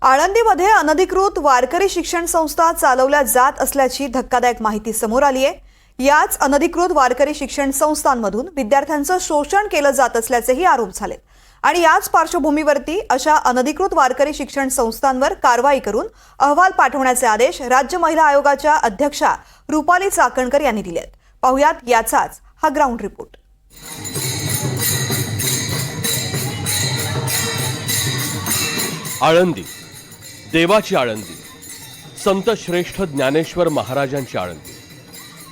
आळंदीमध्ये अनधिकृत वारकरी शिक्षण संस्था चालवल्या जात असल्याची धक्कादायक माहिती समोर आली आहे। याच अनधिकृत वारकरी शिक्षण संस्थांमधून विद्यार्थ्यांचं शोषण केलं जात असल्याचेही आरोप झालेत आणि याच पार्श्वभूमीवरती अशा अनधिकृत वारकरी शिक्षण संस्थांवर कारवाई करून अहवाल पाठवण्याचे आदेश राज्य महिला आयोगाच्या अध्यक्षा रुपाली चाकणकर यांनी दिले आहेत। पाहुयात याचाच हा ग्राउंड रिपोर्ट। आळंदी, देवाची आळंदी, संत श्रेष्ठ ज्ञानेश्वर महाराजांची आळंदी,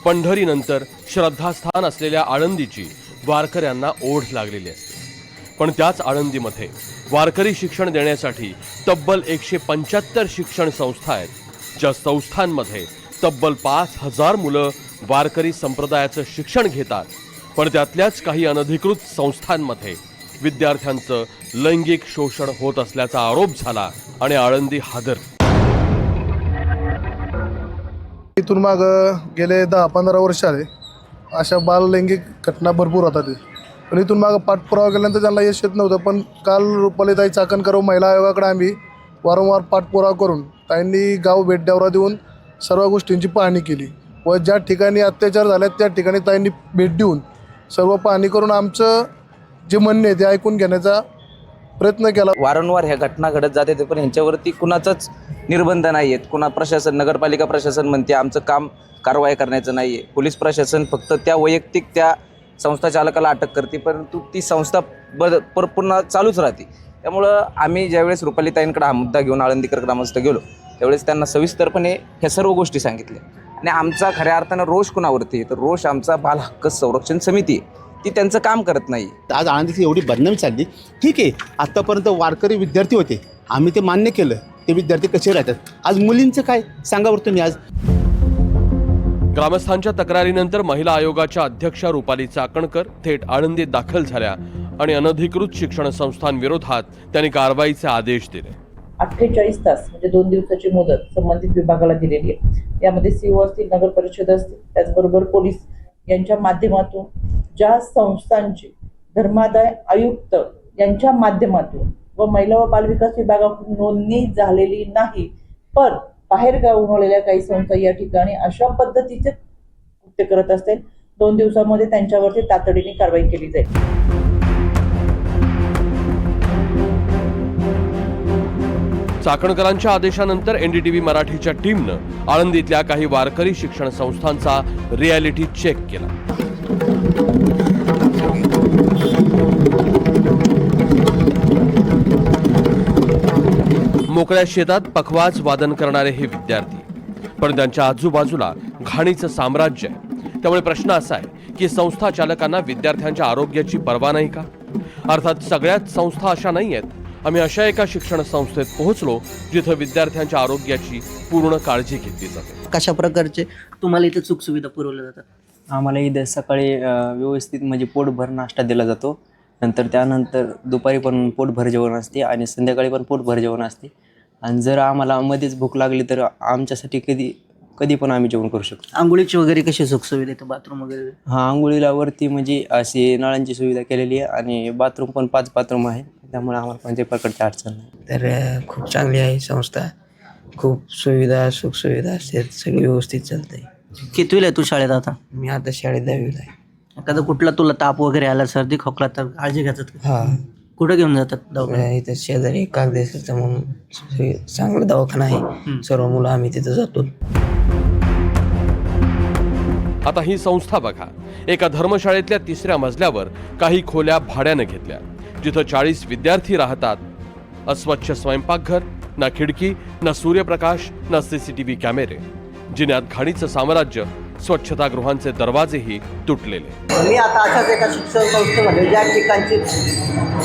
पंढरीनंतर श्रद्धास्थान असलेल्या आळंदीची वारकऱ्यांना ओढ लागलेली असते। पण त्याच आळंदीमध्ये वारकरी शिक्षण देण्यासाठी तब्बल 175 शिक्षण संस्था आहेत, ज्या संस्थांमध्ये तब्बल 5000 मुलं वारकरी संप्रदायाचं शिक्षण घेतात। पण त्यातल्याच काही अनधिकृत संस्थांमध्ये विद्यार्थ्यांचं लैंगिक शोषण होत असल्याचा आरोप झाला आणि आळंदी हादरली। इथून माग गेले 10-15 वर्ष आले अशा बाल लैंगिक घटना भरपूर होतात, पण इथून माग पाठपुरावा केल्यानंतर त्यांना यश येत नव्हतं। पण काल रुपालीताई चाकणकर व महिला आयोगाकडे आम्ही वारंवार पाठपुरावा करून त्यांनी गाव भेट दौरा देऊन सर्व गोष्टींची पाहणी केली व ज्या ठिकाणी अत्याचार झाले त्या ठिकाणी त्यांनी भेट देऊन सर्व पाहणी करून आमचं जे म्हणणे ते ऐकून घेण्याचा प्रयत्न केला। वारंवार ह्या घटना घडत जाते, पण यांच्यावरती कुणाचाच निर्बंध नाही आहेत। कुणा प्रशासन, नगरपालिका प्रशासन म्हणते आमचं काम कारवाई करण्याचं नाही आहे, पोलीस प्रशासन फक्त त्या वैयक्तिक त्या संस्था चालकाला अटक करते, परंतु ती संस्था पुन्हा चालूच राहते। त्यामुळं आम्ही ज्यावेळेस रुपालीताईंकडे हा मुद्दा घेऊन आळंदीकर ग्रामस्थ गेलो त्यावेळेस त्यांना सविस्तरपणे ह्या सर्व गोष्टी सांगितल्या आणि आमचा खऱ्या अर्थानं रोष कुणावरती आहे तर रोष आमचा बाल हक्क संरक्षण समिती आहे, ती त्यांचं काम करत नाही। आज आळंदीची एवढी बदनामी चालली, ठीक आहे, आत्तापर्यंत वारकरी विद्यार्थी होते, आम्ही ते मान्य केलं, ते विद्यार्थी कसे राहतात, आज मुलींचं काय सांगा बरं तुम्ही। आज ग्रामस्थांच्या तक्रारीनंतर महिला आयोगाच्या अध्यक्षा रुपाली चाकणकर थेट आळंदीत दाखल झाल्या आणि अनधिकृत शिक्षण संस्थांविरोधात त्यांनी कारवाईचे आदेश दिले। 48 तास म्हणजे 2 दिवसाची मुदत संबंधित विभागाला दिलेली आहे। यामध्ये सीओ असतील, नगर परिषद असतील, त्याचबरोबर पोलीस यांच्या माध्यमातून ज्या संस्थांची धर्मादाय आयुक्त यांच्या माध्यमातून व महिला व बालविकास विभागाकडून नोंदणी झालेली नाही पण बाहेर गावून आलेल्या काही संस्था या ठिकाणी अशा पद्धतीचे कृत्य करत असतील, 2 दिवसांमध्ये त्यांच्यावरती तातडीने कारवाई केली जाईल। चाकणकरांच्या आदेशानंतर NDTV मराठीच्या टीमनं आळंदीतल्या काही वारकरी शिक्षण संस्थांचा रियालिटी चेक केला। मोकळ्या शेतात पखवाज वादन करणारे हे विद्यार्थी, पण त्यांच्या आजूबाजूला घाणीचं साम्राज्य आहे। त्यामुळे प्रश्न असा आहे की संस्था चालकांना विद्यार्थ्यांच्या आरोग्याची पर्वा नाही का? अर्थात सगळ्याच संस्था अशा नाही आहेत। आम्ही अशा एका शिक्षण संस्थेत पोहोचलो जिथं विद्यार्थ्यांच्या आरोग्याची पूर्ण काळजी घेतली जाते। कशा प्रकारचे तुम्हाला इथे सुखसुविधा पुरवल्या जातात? आम्हाला इथे सकाळी व्यवस्थित म्हणजे पोटभर नाश्ता दिला जातो, नंतर त्यानंतर दुपारी पण पोटभर जेवण असते आणि संध्याकाळी पण पोटभर जेवण असते। आणि जर आम्हाला मध्येच भूक लागली तर आमच्यासाठी कधी पण आम्ही जेवण करू शकतो। आंघोळीची वगैरे कशी सुखसुविधा येते? बाथरूम वगैरे? हां, आंघोळीला वरती म्हणजे अशी नळांची सुविधा केलेली आहे आणि बाथरूम पण 5 बाथरूम आहे, त्यामुळे आम्हाला कोणत्याही प्रकारची अडचण नाही। तर खूप चांगली आहे संस्था, खूप सुविधा सुखसुविधा असतात, सगळी व्यवस्थित चालतंय। कितवीला आहे तू शाळेत आता? मी आता शाळेत 10वीला आहे। एखादा कुठला तुला ताप वगैरे आला, सर्दी खोकला तर काळजी घेतात का? हा, कुठं घेऊन जातात दवाखान्यात? इथं शेजारी कागदेशाचा म्हणून चांगला दवाखाना आहे, सर्व मुलं आम्ही तिथं जातो। आता ही संस्था बघा, एका धर्मशाळेतल्या 3ऱ्या मजल्यावर काही खोल्या भाड्यानं घेतल्या, जिथं 40 विद्यार्थी राहतात। अस्वच्छ स्वयंपाकघर, ना खिडकी, ना सूर्यप्रकाश, ना CCTV कॅमेरे, जिन्यात घाणीचं साम्राज्य, स्वच्छतागृहांचे दरवाजेही तुटलेले। मी आता अशाच एका शिक्षण संस्थेमध्ये ज्या ठिकाणची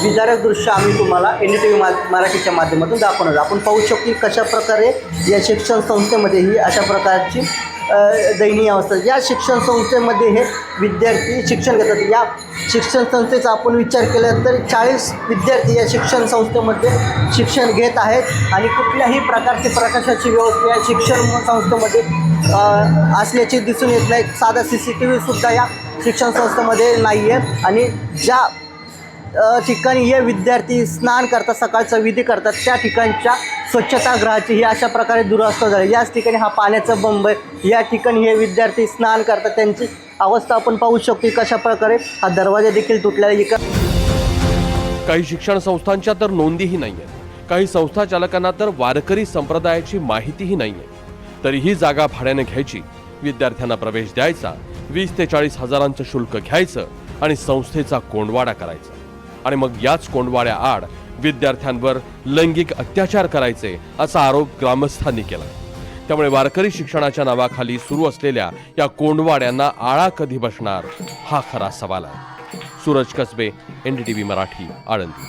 विदारक दृश्य आम्ही तुम्हाला NDTV मराठीच्या माध्यमातून दाखवणार। आपण पाहू शकतो की कशा प्रकारे या शिक्षण संस्थेमध्ये ही अशा प्रकारची दयनीय अवस्था। या शिक्षण संस्थेमध्ये हे विद्यार्थी शिक्षण घेतात। या शिक्षण संस्थेचा आपण विचार केला तर 40 विद्यार्थी या शिक्षण संस्थेमध्ये शिक्षण घेत आहेत आणि कुठल्याही प्रकारची प्रकाशाची व्यवस्था या शिक्षण संस्थेमध्ये असल्याचे दिसून येत नाही। साधा CCTV सुद्धा या शिक्षण संस्थेमध्ये नाही आहे आणि ज्या ठिकाणी हे विद्यार्थी स्नान करतात, सकाळचा विधी करतात, त्या ठिकाणच्या स्वच्छतागृहाची ही अशा प्रकारे दुरवस्था झाली. याच ठिकाणी हा पाण्याचा बंब आहे. या ठिकाणी हे विद्यार्थी स्नान करतात, त्यांची अवस्था आपण पाहू शकतो कशा प्रकारे हा दरवाजा देखील तुटलेला. काही शिक्षण संस्थांच्या तर नोंदीही नाहीये. काही संस्था चालकांना तर वारकरी संप्रदायाची माहितीही नाहीये. तरीही जागा भाड्याने घ्यायची, विद्यार्थ्यांना प्रवेश द्यायचा, 20 ते 40 हजारांचं शुल्क घ्यायचं आणि संस्थेचा कोंडवाडा करायचा आणि मग याच कोंडवाड्या आड विद्यार्थ्यांवर लैंगिक अत्याचार करायचे असा आरोप ग्रामस्थांनी केला. त्यामुळे वारकरी शिक्षणाच्या नावाखाली सुरू असलेल्या या कोंडवाड्यांना आळा कधी बसणार हा खरा सवाल आहे. सूरज कसबे, NDTV मराठी, आळंदी.